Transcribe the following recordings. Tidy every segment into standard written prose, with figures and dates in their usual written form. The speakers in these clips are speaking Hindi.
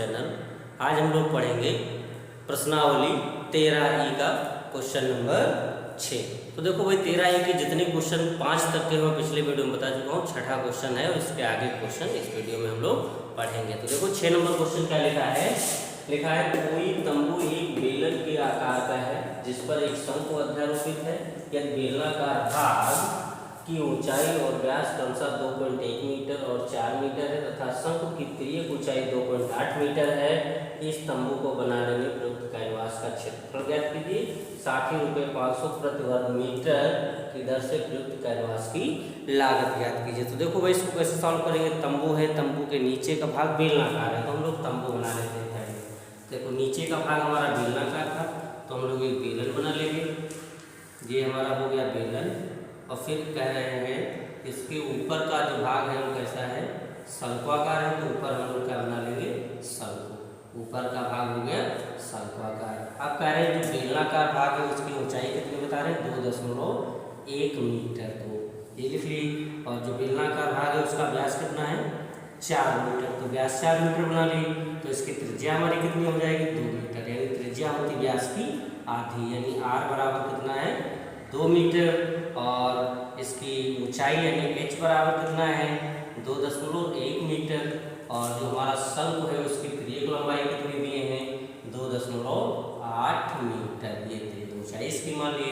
चैनल। आज हम लोग पढ़ेंगे प्रश्नावली 13E का क्वेश्चन नंबर 6। तो देखो भाई 13E के जितने क्वेश्चन 5 तक के मैं पिछले वीडियो में बता चुका हूँ, छठा क्वेश्चन है और इसके आगे क्वेश्चन इस वीडियो में हम लोग पढ़ेंगे। तो देखो 6 नंबर क्वेश्चन क्या लिखा है कोई तंबू एक बेलन के आकार का है जिस पर एक शंकु अध्यारोपित है। यदि बेलनाकार भाग की ऊंचाई और व्यास क्रमशः 2.1 मीटर और 4 मीटर है तथा शंकु की तिर्यक ऊंचाई 2.8 मीटर है। इस तंबू को बनाने में प्रयुक्त कैनवास का क्षेत्रफल ज्ञात कीजिए। 60 रुपये 500 प्रति वर्ग मीटर की दर से प्रयुक्त कैनवास की लागत ज्ञात कीजिए। तो देखो भाई इसको कैसे सॉल्व करेंगे। तंबू है, तंबू के नीचे का भाग बेलनाकार है तो हम लोग तंबू बना लेते हैं। देखो नीचे का भाग हमारा बेलनाकार था तो हम लोग एक बेलन बना लेंगे। ये हमारा हो गया बेलन। और फिर कह रहे हैं इसके ऊपर का जो भाग है वो कैसा है, शंक्वाकार है। तो ऊपर हम लोग क्या बना लेंगे, शंकु। ऊपर का भाग हो गया शंक्वाकार। अब कह रहे हैं जो बेलनाकार भाग है उसकी ऊंचाई कितनी बता रहे हैं, 2.1 मीटर। तो ये लिख ली। और जो बेलनाकार भाग है उसका व्यास कितना है, 4 मीटर। तो व्यास 4 मीटर बना ली। तो इसकी त्रिज्या हमारी कितनी हो जाएगी, 2 मीटर। यानी त्रिज्या होती व्यास की आधी, यानी r बराबर कितना है, 2 मीटर। और इसकी ऊंचाई यानी h बराबर कितना है, 2.1 मीटर। और जो हमारा शंकु है उसकी तिर्यक लंबाई कितनी दिए हैं, 2.8 मीटर। ये दी ऊंचाई इसकी मान ली।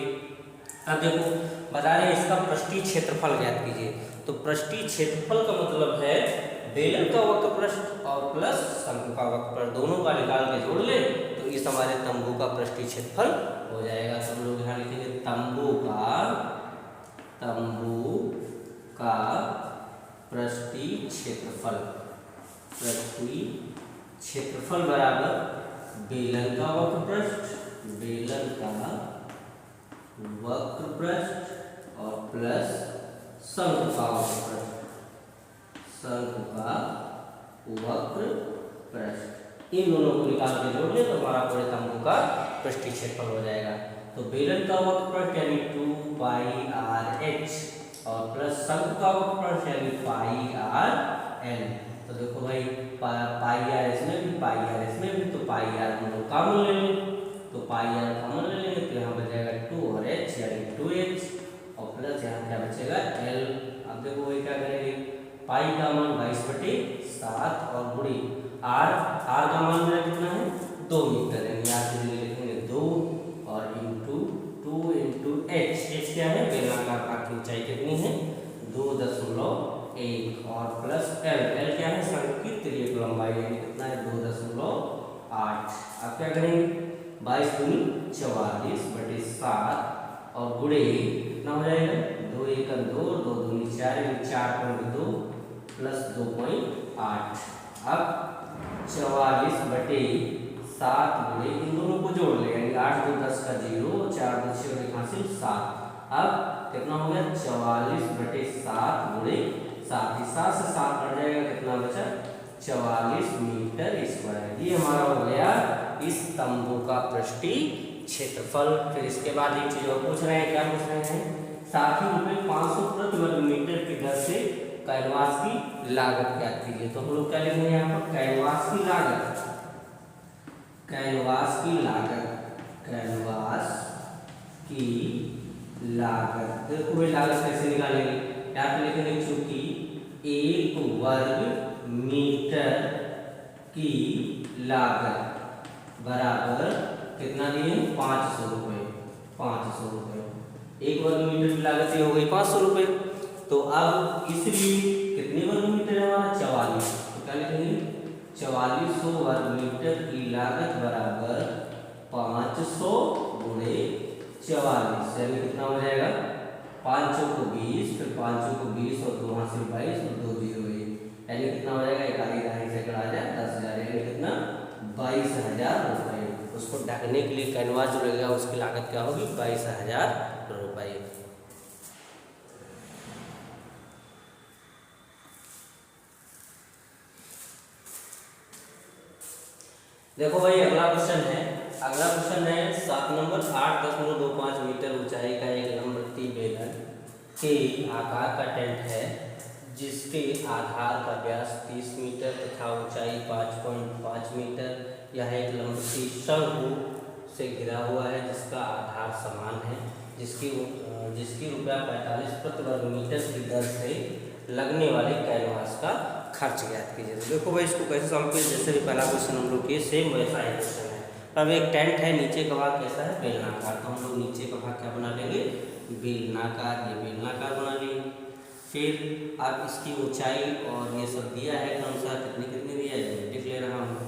अब देखो बता रहे हैं इसका पृष्ठीय क्षेत्रफल ज्ञात कीजिए। तो पृष्ठीय क्षेत्रफल का मतलब है बेलन का वक्र पृष्ठ और प्लस शंकु का वक्र पृष्ठ दोनों का निकाल के जोड़ ले तो इस हमारे तंबू का पृष्ठीय क्षेत्रफल हो जाएगा। तो हम लोग यहाँ लिखेंगे तंबू का पृष्ठीय क्षेत्रफल बराबर बेलन का वक्र पृष्ठ और प्लस शंकु का वक्र पृष्ठ। इन दोनों को निकाल के जोड़ ले तो हमारा पूरे तंबू का पृष्ठीय क्षेत्रफल हो जाएगा। तो बेलन का वक्र पृष्ठ यानी 2πrh और प्लस शंकु का वक्र पृष्ठ यानी πrl। तो देखो भाई πr इसमें भी तो πr हम लोग कॉमन ले लें। तो πr कॉमन ले लेंगे तो यहाँ बचेगा 2 और h यानी 2h और प्लस यहाँ क्या बचेगा l। अब देखो वही क्या करेंगे, पाई का मान 22/7 और गुणी r का मान मेरा कितना है, 2 मीटर। यानी यहाँ से लिखेंगे 2 और इंटू 2 इंटू h क्या है, बेलनाकार भाग की ऊंचाई कितनी है, 2.1 और प्लस l क्या है, शंकु की तिर्यक लंबाई यानी कितना है, 2.8। अब क्या करेंगे, 22 दूनी 44/7 और गुणे कितना हो जाएगा, 2 1 2 2 दूनी 4 4.2 प्लस 2.8। अब 44/7 गुणे इन दोनों को जोड़ ले यानी 8 2 10 का 0 4 2 6 और 1 हासिल 7। अब कितना हो गया, 44/7 गुणे 7। 7 से 7 कट जाएगा, कितना बचा, 44 मीटर स्क्वायर। ये हमारा हो गया इस तंबू का पृष्ठीय क्षेत्रफल। फिर इसके बाद एक चीज और पूछ रहे हैं, क्या पूछ रहे हैं, 60 रुपये 500 प्रति वर्ग मीटर की दर से कैनवास की लागत ज्ञात कीजिए। तो हम लोग क्या लिखेंगे यहाँ पर, कैनवास की लागत देखो भाई लागत कैसे निकालेंगे, यहाँ पे लिखेंगे चूंकि 1 वर्ग मीटर की लागत बराबर कितना दिए, 500 रुपये। 1 वर्ग मीटर की लागत ये हो गई 500 रुपये। तो अब इसलिए कितने वर्ग मीटर है हमारा, 44। तो क्या लिखेंगे, 4400 वर्ग मीटर की लागत बराबर 500 गुणे 44 यानी कितना हो जाएगा, 5 को 20 फिर 5 को 20 और 2 हासिल 22 और 2 0 यानी कितना हो जाएगा, 1 से कटा जाए 10,000 यानी कितना, 22,000 रुपये। उसको ढकने के लिए कैनवास जो लगेगा उसकी लागत क्या होगी, 22,000 रुपये। देखो भाई अगला क्वेश्चन है 7 नंबर। 8.25 मीटर ऊंचाई का एक लंबवृत्तीय बेलन के आकार का टेंट है जिस जिसके आधार का व्यास 30 मीटर तथा ऊंचाई 5.5 मीटर। यह एक लंबी शंकु से घिरा हुआ है जिसका आधार समान है, जिसकी ₹45 प्रति वर्ग मीटर की दर से लगने वाले कैनवास का खर्च ज्ञात कीजिए। तो देखो भाई इसको कैसे सॉल्व किया, जैसे भी पहला क्वेश्चन हम लोग किए सेम वैसा ही क्वेश्चन है। अब एक टेंट है, नीचे का भाग कैसा है, बेलनाकार, तो हम लोग नीचे का भाग क्या बना लेंगे, बेलनाकार। ये बेलनाकार बना लेंगे। फिर अब इसकी ऊंचाई और ये सब दिया है क्रमशः, कितनी कितनी दिया है लिख ले रहा हूँ।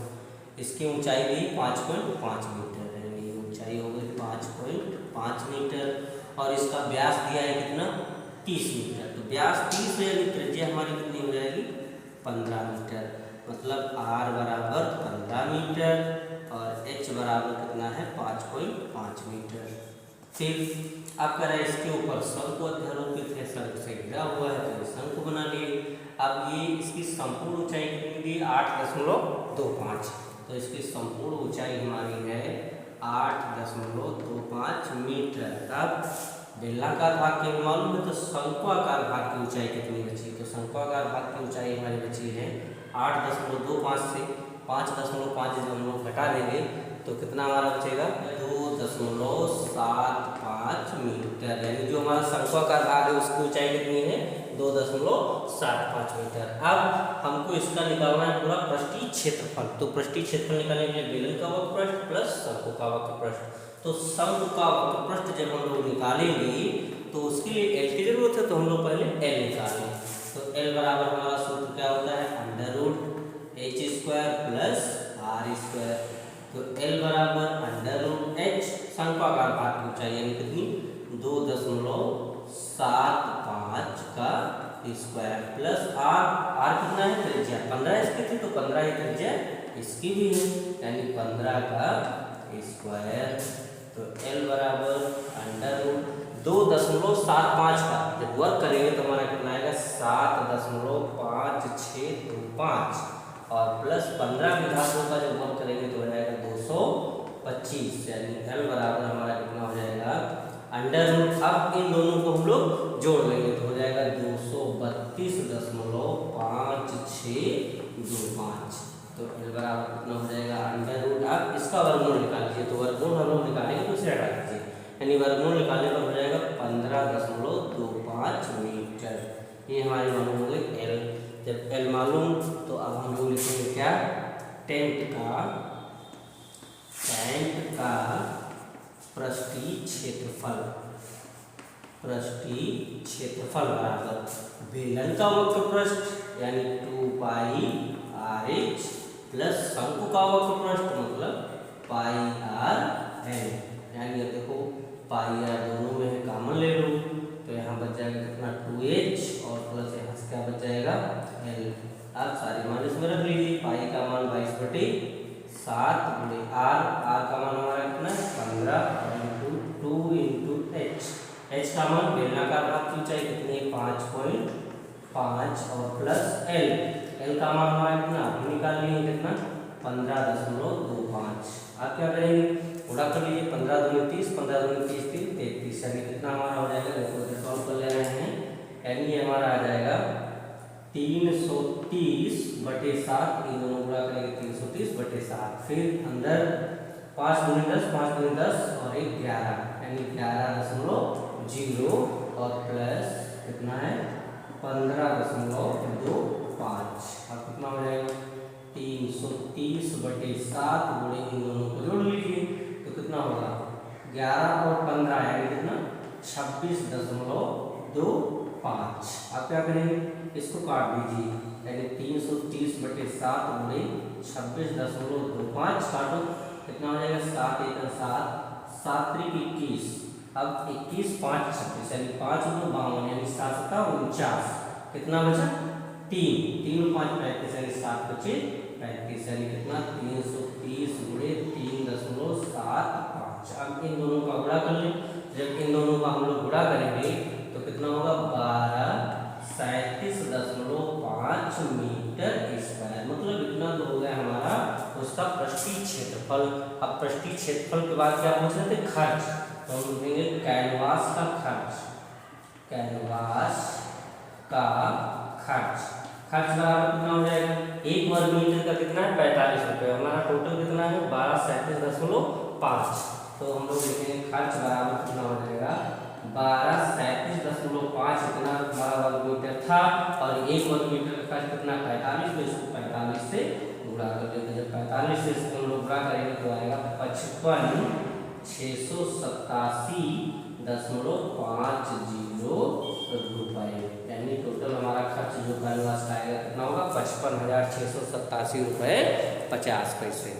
इसकी ऊंचाई दी 5.5 मीटर है, ये ऊंचाई हो गई 5.5 मीटर और इसका व्यास दिया है कितना 30 मीटर। तो व्यास 30 है यानी त्रिज्या हमारी कितनी हो जाएगी 15 मीटर, मतलब r बराबर 15 मीटर और h बराबर कितना है 5.5 मीटर। फिर आप कह रहे हैं इसके ऊपर शंकु अध्यारोपित है, शंकु से घिरा हुआ है तो ये शंकु बना लिए। अब ये इसकी संपूर्ण ऊंचाई कितनी दी 8.25, तो इसकी संपूर्ण ऊंचाई हमारी है 8.25 मीटर। अब बेलनाकार भाग के मालूम है, तो शंक्वाकार भाग की ऊंचाई कितनी बची, तो शंक्वाकार भाग की ऊंचाई हमारी बची है 8.25 से 5.5 जब हम लोग घटा देंगे तो कितना हमारा बचेगा 2.75 मीटर, यानी जो हमारा शंक्वाकार भाग है उसकी ऊंचाई कितनी है 2.75 मीटर। अब हमको इसका निकालना है पूरा पृष्ठीय क्षेत्रफल, तो पृष्ठीय क्षेत्रफल निकालने के लिए बेलन का वक्रपृष्ठ प्लस शंकु का वक्रपृष्ठ। तो शंकु का वक्रपृष्ठ जब हम लोग निकालेंगे तो उसके लिए एल की जरूरत है, तो हम लोग पहले एल निकालें। तो एल बराबर हमारा सूत्र क्या होता है √h² प्लस r²। तो एल बराबर √h शंक्वाकार भाग की ऊंचाई यानी कितनी 2.75 का स्क्वायर प्लस r कितना है त्रिज्या 15 इसकी थी, तो 15 ही त्रिज्या इसकी भी है यानी 15 का स्क्वायर। तो L बराबर √2.75 का जब वर्क करेंगे तो हमारा कितना आएगा 7.5625 और प्लस 15 की धातु का जब वर्क करेंगे तो हो जाएगा 225, यानी L बराबर हमारा कितना हो जाएगा √। अब इन दोनों को हम लोग जोड़ लेंगे तो हो जाएगा 232.5625। तो L बराबर कितना हो जाएगा √। अब इसका वर्गमूल निकाल लीजिए, तो वर्गमूल हम लोग निकालेंगे तो इसे हटा दीजिए, यानी वर्गमूल निकालने पर हो जाएगा 15.25 मीटर। ये हमारी मालूम हो गई L। जब L मालूम तो अब हम लोग लिखेंगे क्या टेंट का पृष्ठीय क्षेत्रफल बराबर बेलन का वक्रपृष्ठ यानी 2πrh प्लस शंकु का वक्रपृष्ठ मतलब πrl, यानी देखो πr दोनों में है कॉमन ले लो तो यहाँ बच जाएगा कितना 2h और प्लस यहाँ से क्या बच जाएगा l। अब सारे मान इसमें रख लीजिए, पाई का मान 22/7 गुणे r का मान हमारा कितना है 15 2 h का मान बेलनाकार भाग की ऊंचाई कितनी है 5.5 और प्लस l का मान हमारा कितना हम निकाल लिए कितना 15.25। आप क्या करेंगे गुणा कर लीजिए 15 दूनी 30 15 दूनी 30 33, यानी कितना हमारा हो जाएगा देखो सॉल्व कर ले रहे हैं, यानी ये हमारा आ जाएगा 330/7, इन दोनों गुणा करेंगे 330/7। फिर अंदर 5 दूनी 10 5 दूनी 10 और 1 11, यानी 11.0 और प्लस कितना है 15.25। अब कितना हो जाएगा 330/7 गुणे इन दोनों को जोड़ लीजिए तो कितना होगा 11 और 15 यानी कितना 26.25। आप क्या करेंगे इसको काट दीजिए, यानी 330/7 गुणे 26.25 काटो कितना हो जाएगा 7 × 7 7 × 21। अब 21 5 26 यानी 5 × 52 यानी 7 × 49 कितना बचा 3 3 × 5 35 यानी 7 बचे 35, यानी कितना 330 गुणे 3.75। अब इन दोनों का गुणा कर लें, जब इन दोनों का हम लोग गुणा करेंगे तो कितना होगा 1237.5 मीटर स्क्वायर, मतलब इतना तो हो गया हमारा उसका पृष्ठीय क्षेत्रफल। अब पृष्ठीय क्षेत्रफल के बाद क्या पूछ रहे थे खर्च, तो हम लिखेंगे कैनवास का खर्च खर्च बराबर कितना हो जाएगा, 1 वर्ग मीटर का कितना है 45 रुपये, हमारा टोटल कितना है 1237.5। तो हम लोग देखेंगे खर्च बराबर कितना हो जाएगा 1237.5 इतना हमारा वर्ग मीटर था, और 1 वर्ग मीटर का खर्च कितना 45, तो इसको 45 से गुणा कर देते हैं। जब 45 से इसको हम लोग गुणा करेंगे तो आएगा 55,687.50 रुपये, यानी टोटल हमारा खर्च जो करने वास्ता आएगा कितना होगा 55,687 रुपये 50 पैसे।